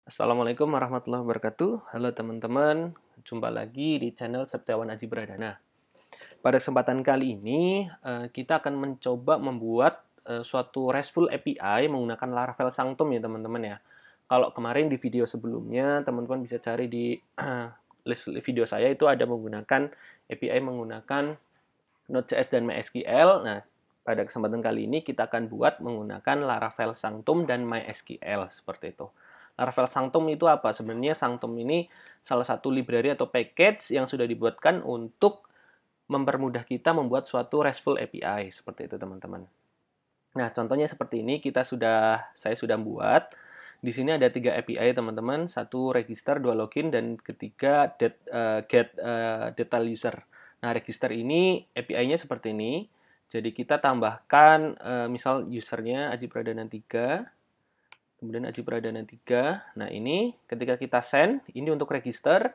Assalamualaikum warahmatullahi wabarakatuh. Halo teman-teman, jumpa lagi di channel Septiawan Aji Pradana. Pada kesempatan kali ini, kita akan mencoba membuat suatu RESTful API menggunakan Laravel Sanctum ya teman-teman ya. Kalau kemarin di video sebelumnya, teman-teman bisa cari di list video saya itu ada menggunakan API menggunakan Node.js dan MySQL. Nah, pada kesempatan kali ini kita akan buat menggunakan Laravel Sanctum dan MySQL seperti itu. Laravel Sanctum itu apa? Sebenarnya Sanctum ini salah satu library atau package yang sudah dibuatkan untuk mempermudah kita membuat suatu RESTful API seperti itu teman-teman. Nah, contohnya seperti ini saya sudah buat. Di sini ada 3 API teman-teman, satu register, dua login, dan ketiga get detail user. Nah, register ini API-nya seperti ini. Jadi kita tambahkan misal usernya Aji Pradana 3, kemudian Aji Pradana 3. Nah, ini ketika kita send, ini untuk register.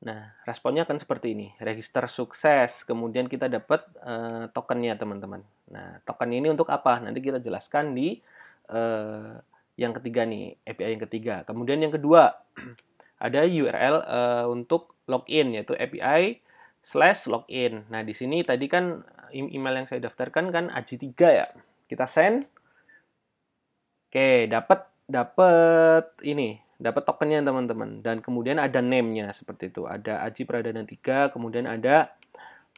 Nah, responnya akan seperti ini. Register sukses, kemudian kita dapat tokennya, teman-teman. Nah, token ini untuk apa? Nanti kita jelaskan di yang ketiga nih, API yang ketiga. Kemudian yang kedua, ada URL untuk login, yaitu API/login. Nah, di sini tadi kan email yang saya daftarkan kan Aji3 ya. Kita send. Oke, dapat tokennya teman-teman. Dan kemudian ada name-nya seperti itu. Ada Aji Pradana 3, kemudian ada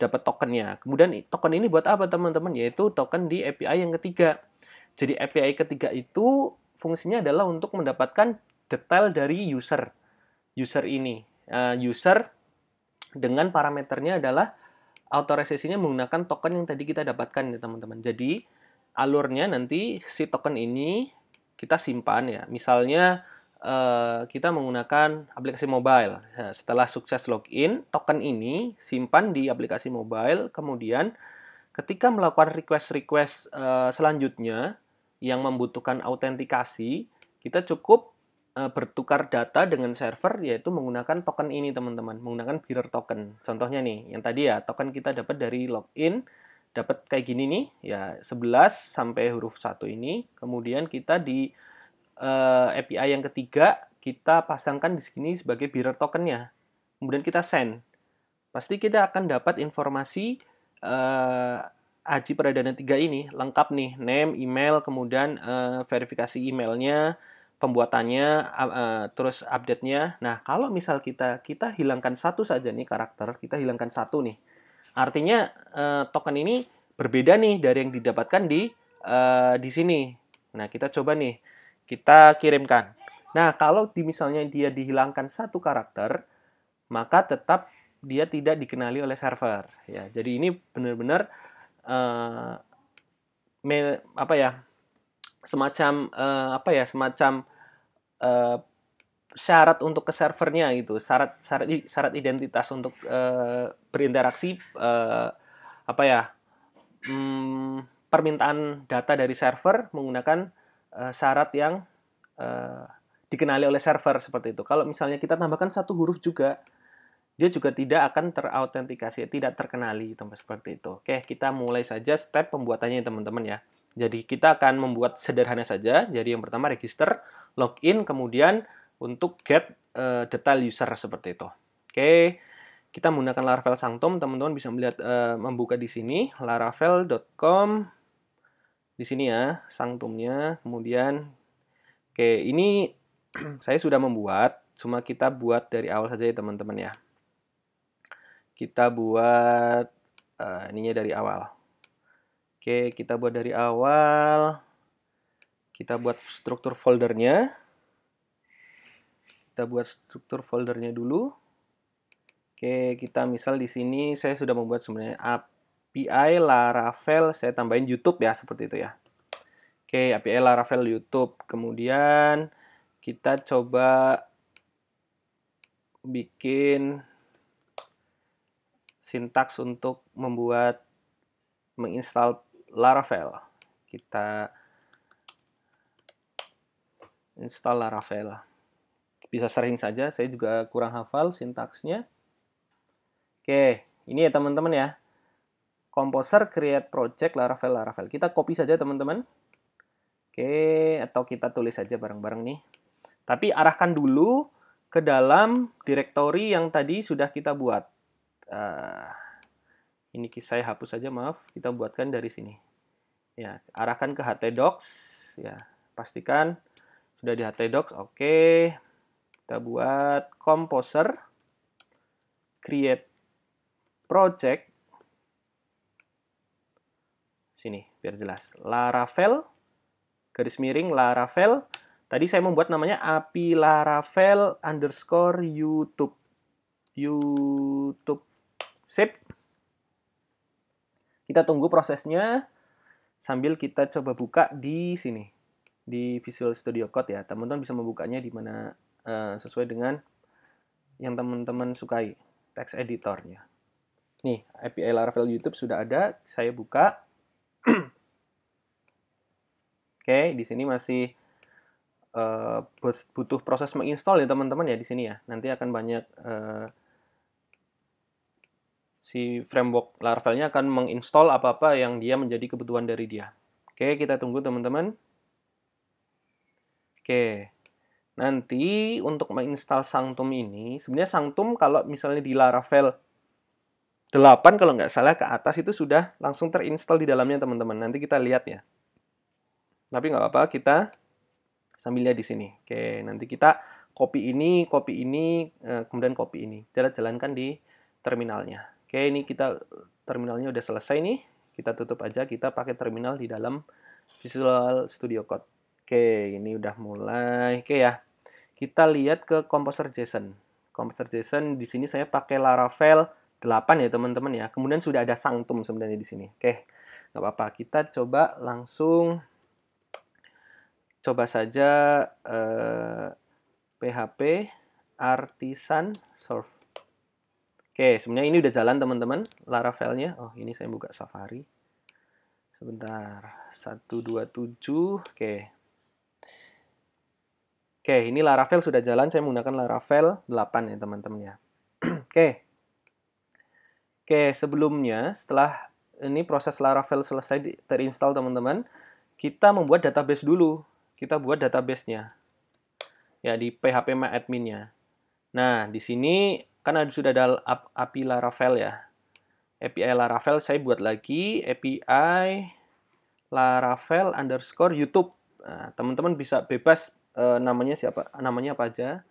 dapat tokennya. Kemudian token ini buat apa teman-teman? Yaitu token di API yang ketiga. Jadi API ketiga itu fungsinya adalah untuk mendapatkan detail dari user. User ini. User dengan parameternya adalah authorization-nya menggunakan token yang tadi kita dapatkan ya teman-teman. Jadi alurnya nanti si token ini kita simpan ya. Misalnya kita menggunakan aplikasi mobile. Nah, setelah sukses login, token ini simpan di aplikasi mobile. Kemudian ketika melakukan request-request selanjutnya yang membutuhkan autentikasi, kita cukup bertukar data dengan server yaitu menggunakan token ini teman-teman, menggunakan bearer token. Contohnya nih, yang tadi ya, token kita dapat dari login, dapat kayak gini nih, ya 11 sampai huruf 1 ini. Kemudian kita di API yang ketiga, kita pasangkan di sini sebagai bearer tokennya. Kemudian kita send. Pasti kita akan dapat informasi Aji Pradana 3 ini lengkap nih, name, email, kemudian verifikasi emailnya, pembuatannya, terus update-nya. Nah, kalau misal kita hilangkan satu saja nih karakter, kita hilangkan satu nih. Artinya token ini berbeda nih dari yang didapatkan di sini. Nah, kita coba nih, kita kirimkan. Nah, kalau misalnya dia dihilangkan satu karakter, maka tetap dia tidak dikenali oleh server. Ya, jadi ini benar-benar uh, apa ya, semacam semacam uh, syarat untuk ke servernya gitu, syarat identitas untuk berinteraksi apa ya, permintaan data dari server menggunakan syarat yang uh, dikenali oleh server seperti itu. Kalau misalnya kita tambahkan satu huruf juga, dia juga tidak akan terautentikasi, tidak terkenali, seperti itu. Oke, kita mulai saja step pembuatannya teman-teman ya. Jadi kita akan membuat sederhana saja. Jadi yang pertama register, login, kemudian untuk get detail user seperti itu. Oke, kita menggunakan Laravel Sanctum, teman-teman bisa melihat membuka di sini laravel.com di sini ya, Sanctumnya. Kemudian oke, ini saya sudah membuat, cuma kita buat dari awal saja ya teman-teman ya. Kita buat ininya dari awal. Oke, kita buat dari awal. Kita buat struktur foldernya. Kita buat struktur foldernya dulu. Oke, kita misal di sini saya sudah membuat sebenarnya API Laravel, saya tambahin YouTube ya, seperti itu ya. Oke, API Laravel YouTube. Kemudian kita coba bikin sintaks untuk menginstal Laravel. Kita install Laravel. Bisa sering saja, saya juga kurang hafal sintaksnya. Oke, ini ya teman-teman ya. Composer create project Laravel. Kita copy saja teman-teman. Oke, atau kita tulis saja bareng-bareng nih. Tapi arahkan dulu ke dalam directory yang tadi sudah kita buat. Ini saya hapus saja, maaf. Kita buatkan dari sini. Ya, arahkan ke htdocs. Ya, pastikan sudah di htdocs. Oke. Kita buat composer, create project. Sini, biar jelas. Laravel, garis miring Laravel. Tadi saya membuat namanya API Laravel _ YouTube. YouTube. Sip. Kita tunggu prosesnya sambil kita coba buka di sini. Di Visual Studio Code ya. Teman-teman bisa membukanya di mana sesuai dengan yang teman-teman sukai. Text editornya. Nih, API Laravel YouTube sudah ada. Saya buka. Oke, di sini masih butuh proses menginstall ya teman-teman ya di sini ya. Nanti akan banyak si framework Laravelnya akan menginstall apa-apa yang dia menjadi kebutuhan dari dia. Oke, kita tunggu teman-teman. Oke, nanti untuk menginstal Sanctum ini, sebenarnya Sanctum kalau misalnya di Laravel 8 kalau nggak salah ke atas itu sudah langsung terinstall di dalamnya teman-teman. Nanti kita lihat ya. Tapi nggak apa-apa, kita sambil lihat di sini. Oke, nanti kita copy ini, kemudian copy ini. Kita jalankan di terminalnya. Oke, ini kita terminalnya udah selesai nih. Kita tutup aja, kita pakai terminal di dalam Visual Studio Code. Oke, ini udah mulai. Oke ya. Kita lihat ke Composer JSON. Composer JSON di sini saya pakai Laravel 8 ya teman-teman ya. Kemudian sudah ada Sanctum sebenarnya di sini. Oke, nggak apa-apa. Kita coba langsung coba saja PHP Artisan Serve. Oke, sebenarnya ini udah jalan teman-teman Laravelnya. Oh, ini saya buka Safari. Sebentar. 127. Oke. Oke, ini Laravel sudah jalan. Saya menggunakan Laravel 8 ya teman-teman ya. Oke. Oke, sebelumnya setelah ini proses Laravel selesai terinstall teman-teman, kita membuat database dulu. Kita buat database-nya. Ya, di phpMyAdmin-nya. Nah, di sini kan sudah ada API Laravel ya. API Laravel saya buat lagi API Laravel _ YouTube. Nah, teman-teman bisa bebas namanya apa aja.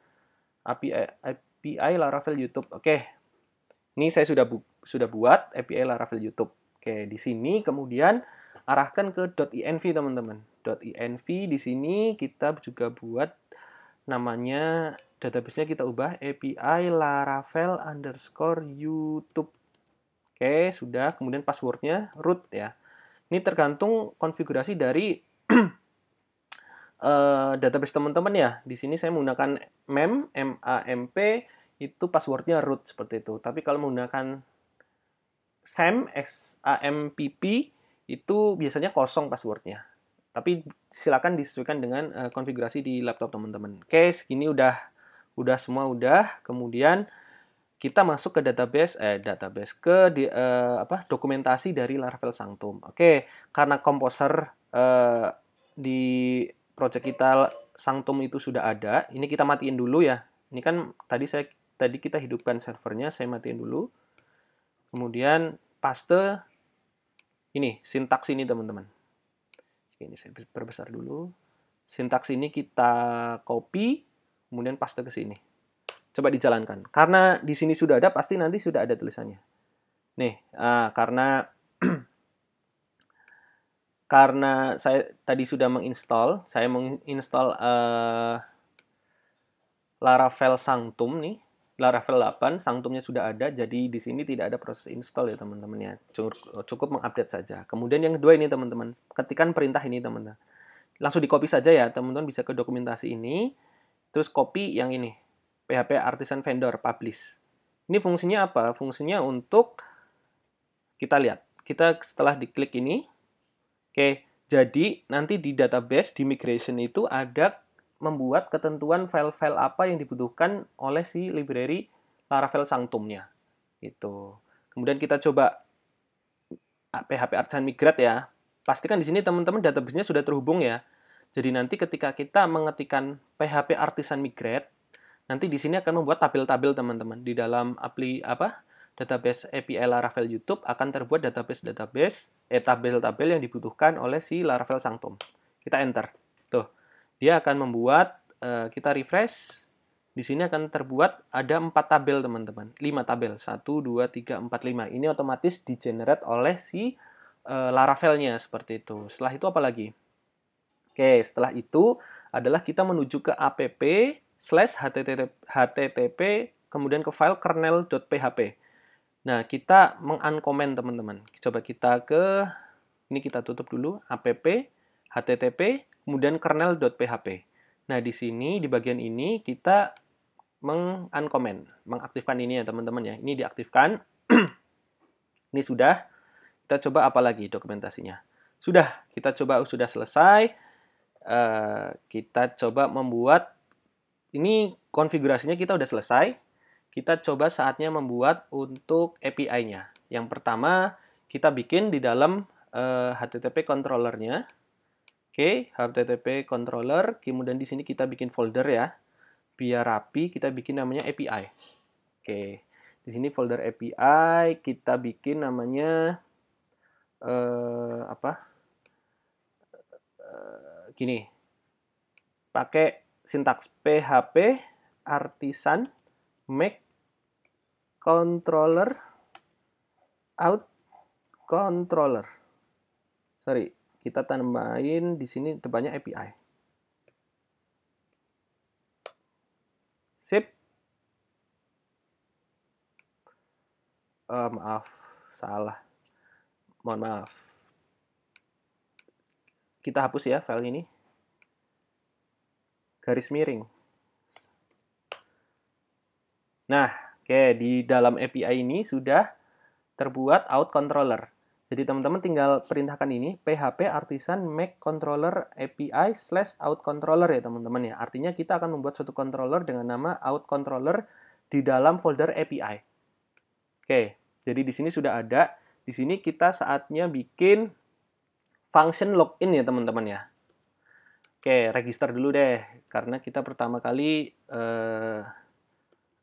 API Laravel YouTube. Oke. Ini saya sudah buat API Laravel YouTube. Oke, di sini kemudian arahkan ke .env teman-teman. .env di sini kita juga buat namanya database-nya kita ubah API Laravel _ YouTube. Oke, sudah. Kemudian passwordnya root ya. Ini tergantung konfigurasi dari database teman-teman ya. Di sini saya menggunakan MAMP itu passwordnya root seperti itu. Tapi kalau menggunakan XAMPP itu biasanya kosong passwordnya. Tapi silakan disesuaikan dengan konfigurasi di laptop teman-teman. Oke, segini udah semua udah. Kemudian kita masuk ke database dokumentasi dari Laravel Sanctum. Oke, karena Composer di project kita Sanctum itu sudah ada, ini kita matiin dulu ya. Ini kan tadi kita hidupkan servernya, saya matiin dulu. Kemudian paste ini, sintaks ini teman-teman. Ini saya perbesar dulu. Sintaks ini kita copy, kemudian paste ke sini. Coba dijalankan. Karena di sini sudah ada, pasti nanti sudah ada tulisannya. Nih, karena saya tadi sudah menginstall, saya menginstall Laravel Sanctum nih. Laravel 8, Sanctumnya sudah ada, jadi di sini tidak ada proses install ya teman-teman ya. Cukup mengupdate saja. Kemudian yang kedua ini teman-teman, ketikkan perintah ini teman-teman. Langsung di copy saja ya, teman-teman bisa ke dokumentasi ini, terus copy yang ini, PHP Artisan Vendor Publish. Ini fungsinya apa? Fungsinya untuk, kita lihat, kita setelah diklik ini, oke, jadi nanti di database, di migration itu ada membuat ketentuan file-file apa yang dibutuhkan oleh si library Laravel Sanctum-nya. Gitu. Kemudian kita coba PHP Artisan Migrate ya. Pastikan di sini teman-teman database-nya sudah terhubung ya. Jadi nanti ketika kita mengetikkan PHP Artisan Migrate, nanti di sini akan membuat tabel-tabel teman-teman. Di dalam database API Laravel YouTube akan terbuat tabel-tabel yang dibutuhkan oleh si Laravel Sanctum. Kita enter. Tuh, dia akan membuat, kita refresh. Di sini akan terbuat ada 4 tabel teman-teman. 5 tabel. 1, 2, 3, 4, 5. Ini otomatis di-generate oleh si Laravelnya seperti itu. Setelah itu apa lagi? Oke, setelah itu adalah kita menuju ke app/http kemudian ke file kernel.php. Nah, kita menguncomment teman-teman. Coba kita ini kita tutup dulu, app/http kemudian kernel.php. Nah, di sini di bagian ini kita menguncomment, mengaktifkan ini ya teman-teman ya. Ini diaktifkan. Ini sudah. Kita coba apa lagi dokumentasinya. Sudah, kita coba sudah selesai. Kita coba membuat, ini konfigurasinya kita udah selesai. Kita coba saatnya membuat untuk API-nya. Yang pertama, kita bikin di dalam HTTP controller-nya. Oke, HTTP controller, kemudian di sini kita bikin folder ya. Biar rapi, kita bikin namanya API. Oke, di sini folder API, kita bikin namanya gini, pakai sintaks PHP Artisan make controller out controller. Sorry, kita tambahin di sini depannya API. Sip. Maaf, salah. Mohon maaf. Kita hapus ya file ini. Garis miring. Nah, oke, di dalam API ini sudah terbuat out controller. Jadi teman-teman tinggal perintahkan ini PHP Artisan make controller API /out controller ya teman-teman ya. Artinya kita akan membuat suatu controller dengan nama out controller di dalam folder API. Oke, jadi di sini sudah ada. Di sini kita saatnya bikin function login ya teman-teman ya. Oke, register dulu deh, karena kita pertama kali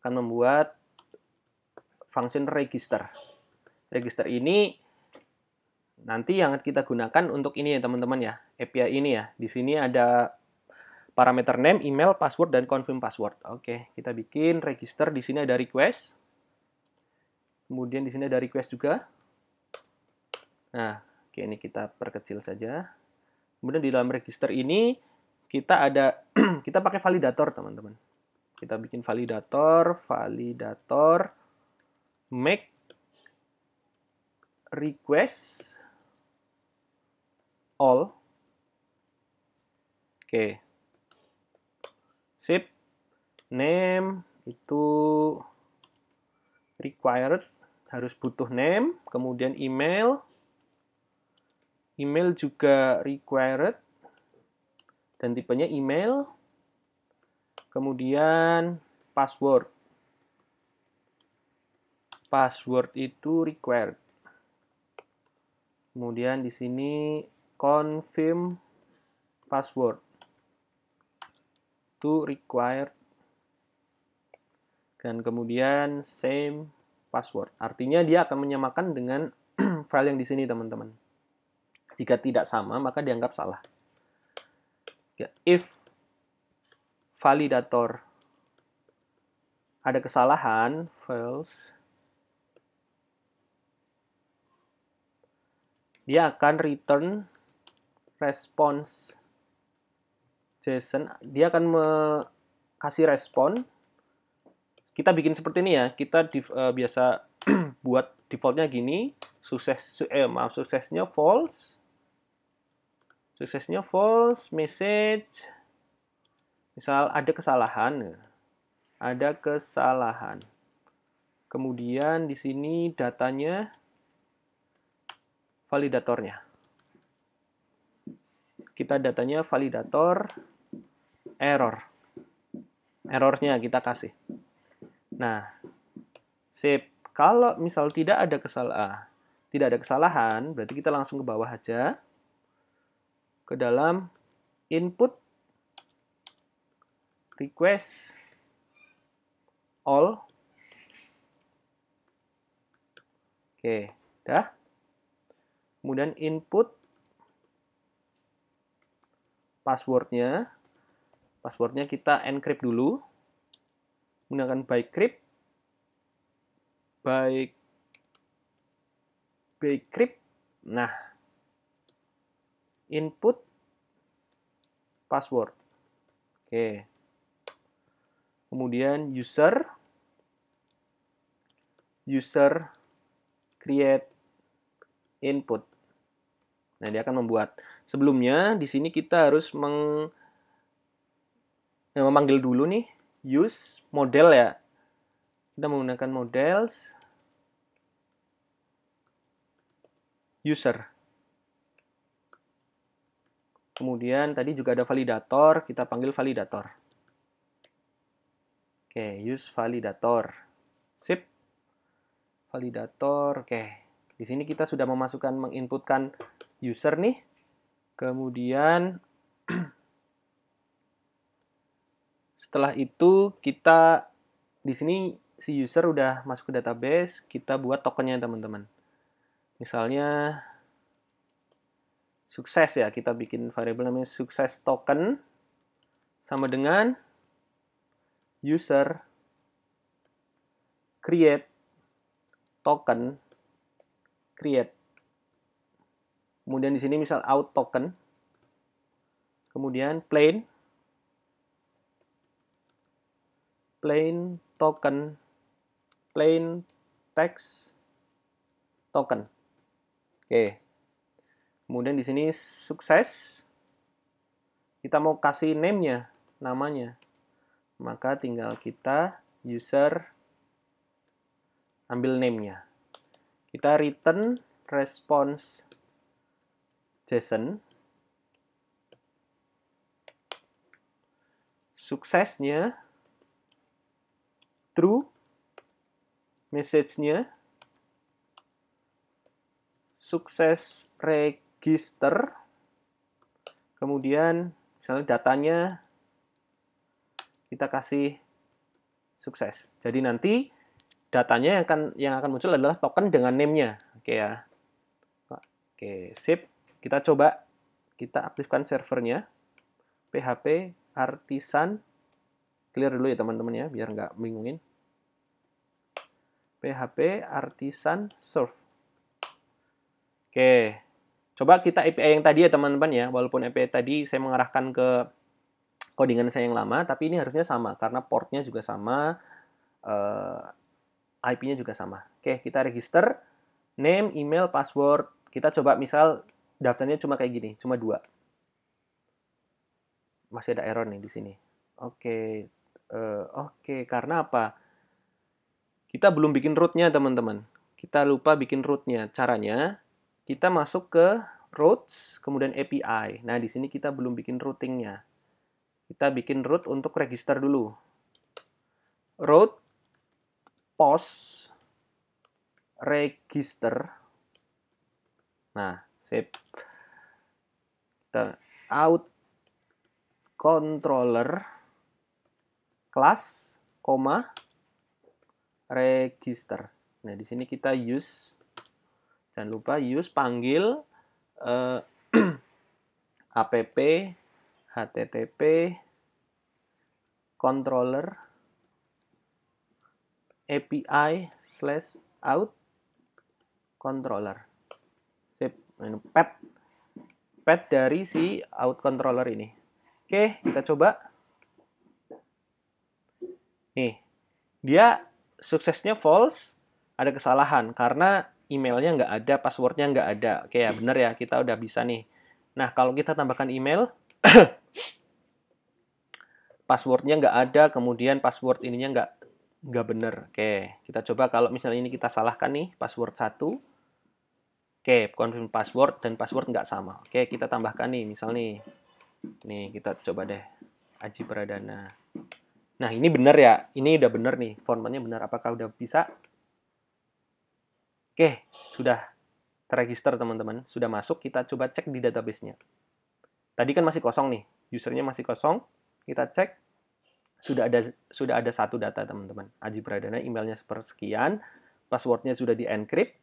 akan membuat function register. Register ini nanti yang kita gunakan untuk ini ya teman-teman ya, API ini ya. Di sini ada parameter name, email, password, dan confirm password. Oke, kita bikin register. Di sini ada request. Kemudian di sini ada request juga. Nah, oke, ini kita perkecil saja. Kemudian di dalam register ini kita ada kita pakai validator teman-teman. Kita bikin validator make request all. Oke. Sip. Name itu required, harus butuh name, kemudian email juga required dan tipenya email, kemudian password itu required, kemudian di sini confirm password itu required, dan kemudian same password. Artinya dia akan menyamakan dengan file yang di sini teman-teman. Jika tidak sama maka dianggap salah. Ya, if validator ada kesalahan, false, dia akan return response JSON. Dia akan kasih respon. Kita bikin seperti ini ya. Kita biasa buat defaultnya gini. Suksesnya false. Message. Misal ada kesalahan. Kemudian di sini datanya validatornya. Kita datanya validator error. Errornya kita kasih. Nah, sip. Kalau misal tidak ada kesalahan, berarti kita langsung ke bawah aja. Ke dalam input request all. Oke, dah. Kemudian input passwordnya. Passwordnya kita encrypt dulu menggunakan bcrypt. Nah, input password. Oke. Kemudian user create input. Nah, dia akan membuat. Sebelumnya di sini kita harus memanggil dulu nih use model ya. Kita menggunakan models user. Kemudian tadi juga ada validator, kita panggil validator. Oke, use validator. Sip. Validator. Oke. Di sini kita sudah menginputkan user nih. Kemudian setelah itu kita di sini si user udah masuk ke database, kita buat tokennya teman-teman. Misalnya sukses ya, kita bikin variabel namanya sukses token sama dengan user create token create. Kemudian di sini misal out token. Kemudian plain token plain text token. Oke. Kemudian di sini sukses. Kita mau kasih name-nya, namanya. Maka tinggal kita user ambil name-nya. Kita return response JSON. Suksesnya true, message-nya sukses register, kemudian misalnya datanya kita kasih sukses. Jadi nanti datanya yang akan muncul adalah token dengan name-nya. Oke ya. Oke, sip. Kita coba kita aktifkan servernya. PHP artisan clear dulu ya teman-teman ya, biar nggak bingungin. PHP artisan serve. Oke, coba kita API yang tadi ya teman-teman ya. Walaupun API tadi saya mengarahkan ke codingan saya yang lama, tapi ini harusnya sama karena portnya juga sama, IP-nya juga sama. Oke, kita register name, email, password. Kita coba misal daftarnya cuma kayak gini, cuma 2. Masih ada error nih di sini. Oke, karena apa? Kita belum bikin root-nya teman-teman. Kita lupa bikin root-nya. Caranya kita masuk ke routes, kemudian API. Nah, di sini kita belum bikin routing-nya. Kita bikin root untuk register dulu. Route post register. Nah, save. Kita out controller class, register. Nah, di sini kita use. Jangan lupa use panggil app http controller API/out controller. Sip. Path dari si out controller ini. Oke, kita coba. Nih, dia suksesnya false, ada kesalahan karena emailnya nggak ada, passwordnya nggak ada. Oke ya, bener ya, kita udah bisa nih. Nah, kalau kita tambahkan email, passwordnya nggak ada, kemudian password ininya nggak bener. Oke, kita coba kalau misalnya ini kita salahkan nih, password 1. Oke, confirm password dan password nggak sama. Oke, kita tambahkan nih, misal nih. Nih, kita coba deh. Aji Pradana. Nah, ini bener ya. Ini udah bener nih. Formatnya bener. Apakah udah bisa? Oke, sudah terregister teman-teman. Sudah masuk. Kita coba cek di database-nya. Tadi kan masih kosong nih. usernya masih kosong, kita cek sudah ada satu data teman-teman. Aji Pradana emailnya sepersekian, passwordnya sudah di encrypt,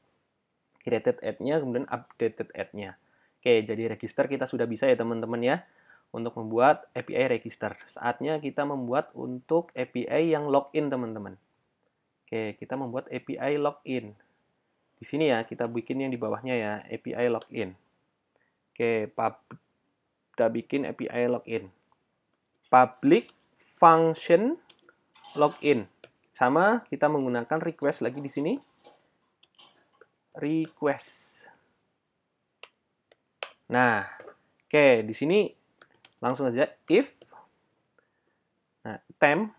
created ad-nya, kemudian updated ad-nya. Oke, jadi register kita sudah bisa ya teman-teman ya untuk membuat API register. Saatnya kita membuat untuk API yang login teman-teman. Oke, kita membuat API login. Di sini ya, kita bikin yang di bawahnya ya, API login. Oke, kita bikin API login. Public function login. Sama, kita menggunakan request lagi di sini. Request. Nah, oke, di sini langsung aja if temp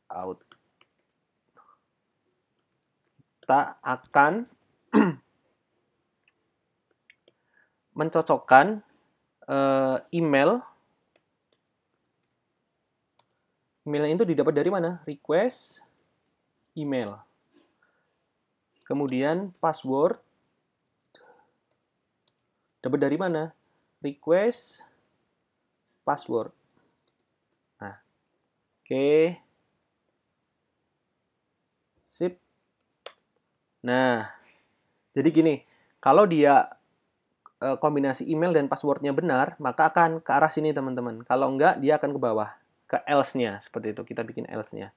out. Kita akan mencocokkan email. Emailnya itu didapat dari mana? Request email. Kemudian password dapat dari mana? Request password. Nah, oke. Sip. Nah, jadi gini, kalau dia kombinasi email dan passwordnya benar, maka akan ke arah sini teman-teman. Kalau enggak, dia akan ke bawah, ke else-nya, seperti itu. Kita bikin else-nya.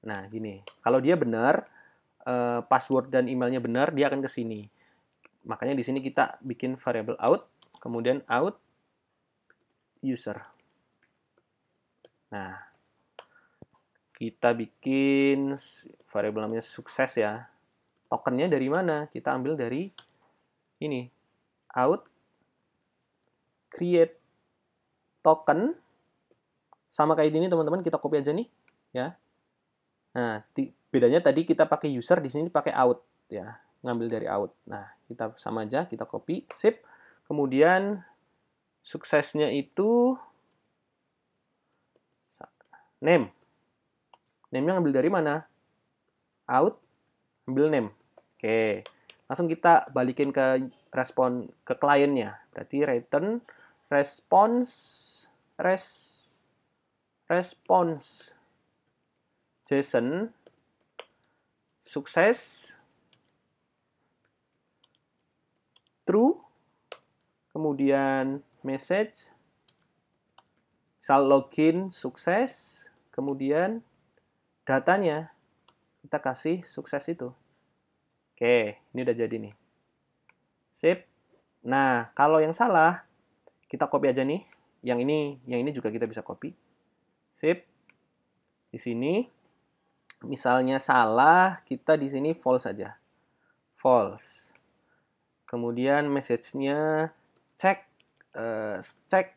Nah, gini, kalau dia benar, password dan emailnya benar, dia akan ke sini. Makanya di sini kita bikin variable out, kemudian out user. Nah, kita bikin variable namanya sukses ya. Tokennya dari mana? Kita ambil dari ini, out create token, sama kayak ini teman-teman, kita copy aja nih ya. Nah, bedanya tadi kita pakai user, di sini pakai out ya, ngambil dari out. Nah, kita sama aja, kita copy, sip. Kemudian suksesnya itu name. Name-nya ngambil dari mana? Out, ambil name. Oke. Langsung kita balikin ke respon ke kliennya. Berarti return response JSON sukses true, kemudian message misal login sukses, kemudian datanya kita kasih sukses itu. Oke, ini udah jadi nih. Sip. Nah, kalau yang salah kita copy aja nih. Yang ini juga kita bisa copy. Sip. Di sini misalnya salah, kita di sini false saja. False. Kemudian message-nya cek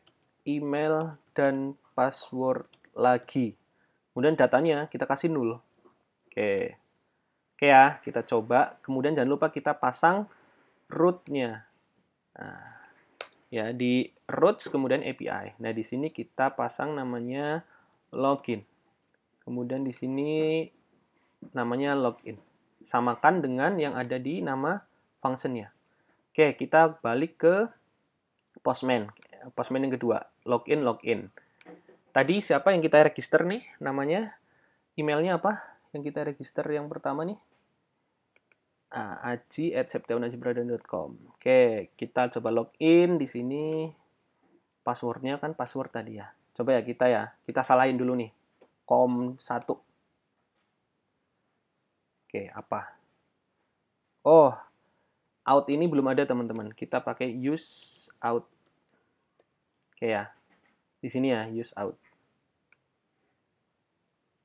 email dan password lagi. Kemudian datanya kita kasih null. Oke. Oke ya, kita coba. Kemudian jangan lupa kita pasang root-nya. Nah, ya di root kemudian API. Nah, di sini kita pasang namanya login. Kemudian di sini namanya login. Samakan dengan yang ada di nama function-nya. Oke, kita balik ke Postman. Postman yang kedua, login. Tadi siapa yang kita register nih namanya? Emailnya apa? Yang kita register yang pertama nih? aji@septiaunajibradana.com. Oke, kita coba login di sini. Passwordnya kan password tadi ya. Coba ya, kita salahin dulu nih. com1. Oke, apa? Oh, out ini belum ada teman-teman. Kita pakai use out. Oke ya. Di sini ya, use out.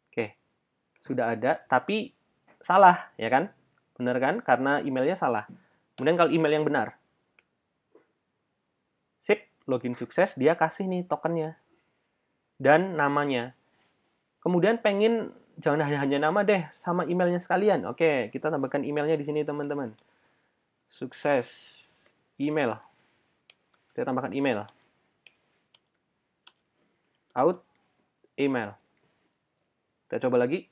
Oke. Sudah ada, tapi salah, ya kan? Benar kan? Karena emailnya salah. Kemudian kalau email yang benar. Sip, login sukses, dia kasih nih tokennya. Dan namanya. Kemudian pengen, jangan hanya nama deh, sama emailnya sekalian. Oke, kita tambahkan emailnya di sini teman-teman. Sukses, email. Kita tambahkan email. Out, email. Kita coba lagi.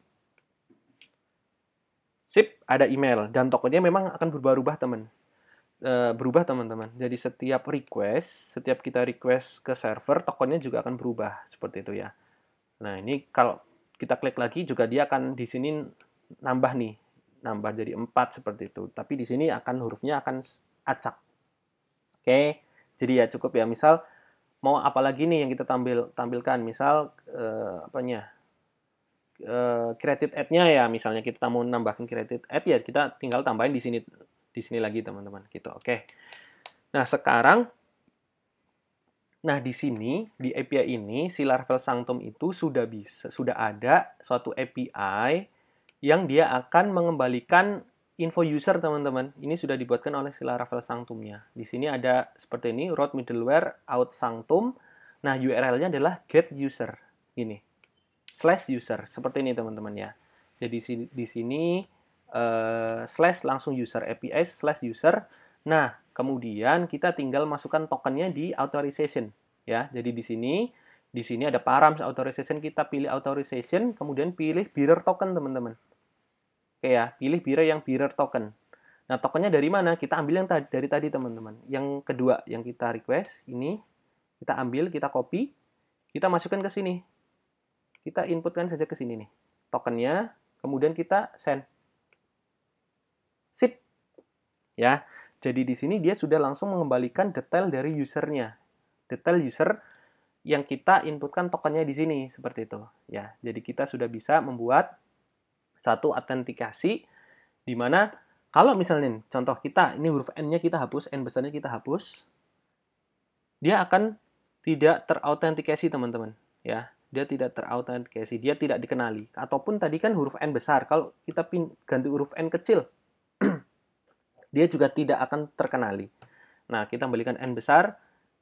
Sip, ada email. Dan tokennya memang akan berubah-ubah, teman. berubah teman-teman. Jadi setiap kita request ke server, tokennya juga akan berubah seperti itu ya. Nah, ini kalau kita klik lagi juga dia akan di sini nambah nih, nambah jadi 4 seperti itu. Tapi di sini akan hurufnya akan acak. Oke, jadi ya cukup ya. Misal mau apa lagi nih yang kita tampilkan, misal apanya? Created add-nya ya, misalnya kita mau nambahin created add ya kita tinggal tambahin di sini lagi teman-teman gitu. Oke. Nah, sekarang di sini di API ini si Laravel Sanctum itu sudah ada suatu API yang dia akan mengembalikan info user teman-teman. Ini sudah dibuatkan oleh si Laravel Sanctumnya. Di sini ada seperti ini root middleware out Sanctum. Nah, URL-nya adalah get user. Ini. /user seperti ini teman-teman ya. Jadi di sini slash langsung user API /user. Nah, kemudian kita tinggal masukkan tokennya di authorization ya. Jadi di sini ada params authorization, kita pilih authorization, kemudian pilih bearer token teman-teman. Oke ya, pilih bearer token. Nah, tokennya dari mana? Kita ambil yang dari tadi teman-teman. Yang kedua yang kita request ini kita ambil, kita copy, kita masukkan ke sini. Kita inputkan saja ke sini nih tokennya, kemudian kita send. Sip. Ya. Jadi di sini dia sudah langsung mengembalikan detail dari usernya. Detail user yang kita inputkan tokennya di sini seperti itu ya. Jadi kita sudah bisa membuat satu autentikasi di mana kalau misalnya contoh kita ini huruf N-nya kita hapus, N besarnya kita hapus, dia akan tidak terautentikasi teman-teman ya. Dia tidak terautentikasi, dia tidak dikenali. Ataupun tadi kan huruf N besar, kalau kita ganti huruf N kecil, dia juga tidak akan terkenali. Nah, kita berikan N besar,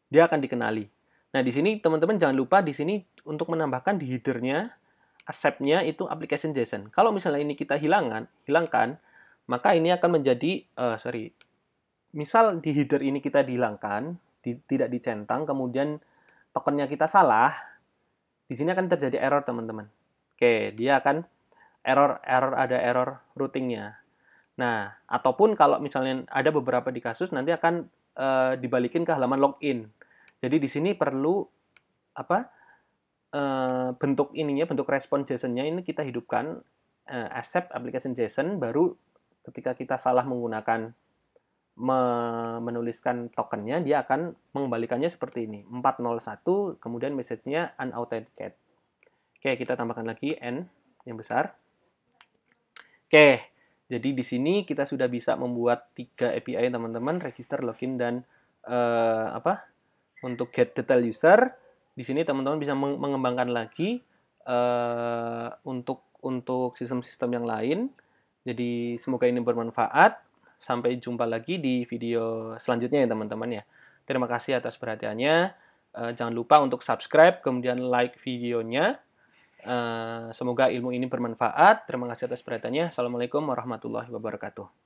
dia akan dikenali. Nah, di sini teman-teman jangan lupa di sini untuk menambahkan di header-nya, accept-nya itu application JSON. Kalau misalnya ini kita hilangkan, maka ini akan menjadi, misal di header ini kita dihilangkan, tidak dicentang, kemudian tokennya kita salah, di sini akan terjadi error teman-teman. Oke, dia akan ada error routingnya. Nah, ataupun kalau misalnya ada beberapa di kasus nanti akan dibalikin ke halaman login. Jadi di sini perlu bentuk respon JSON-nya ini kita hidupkan accept application JSON, baru ketika kita salah menggunakan menuliskan tokennya, dia akan mengembalikannya seperti ini. 401, kemudian message-nya unauthenticated. Oke, kita tambahkan lagi N yang besar. Oke, jadi di sini kita sudah bisa membuat 3 API teman-teman, register, login, dan untuk get detail user. Di sini teman-teman bisa mengembangkan lagi untuk sistem-sistem yang lain. Jadi semoga ini bermanfaat. Sampai jumpa lagi di video selanjutnya ya teman-teman ya. Terima kasih atas perhatiannya. Jangan lupa untuk subscribe, kemudian like videonya. Semoga ilmu ini bermanfaat. Terima kasih atas perhatiannya. Assalamualaikum warahmatullahi wabarakatuh.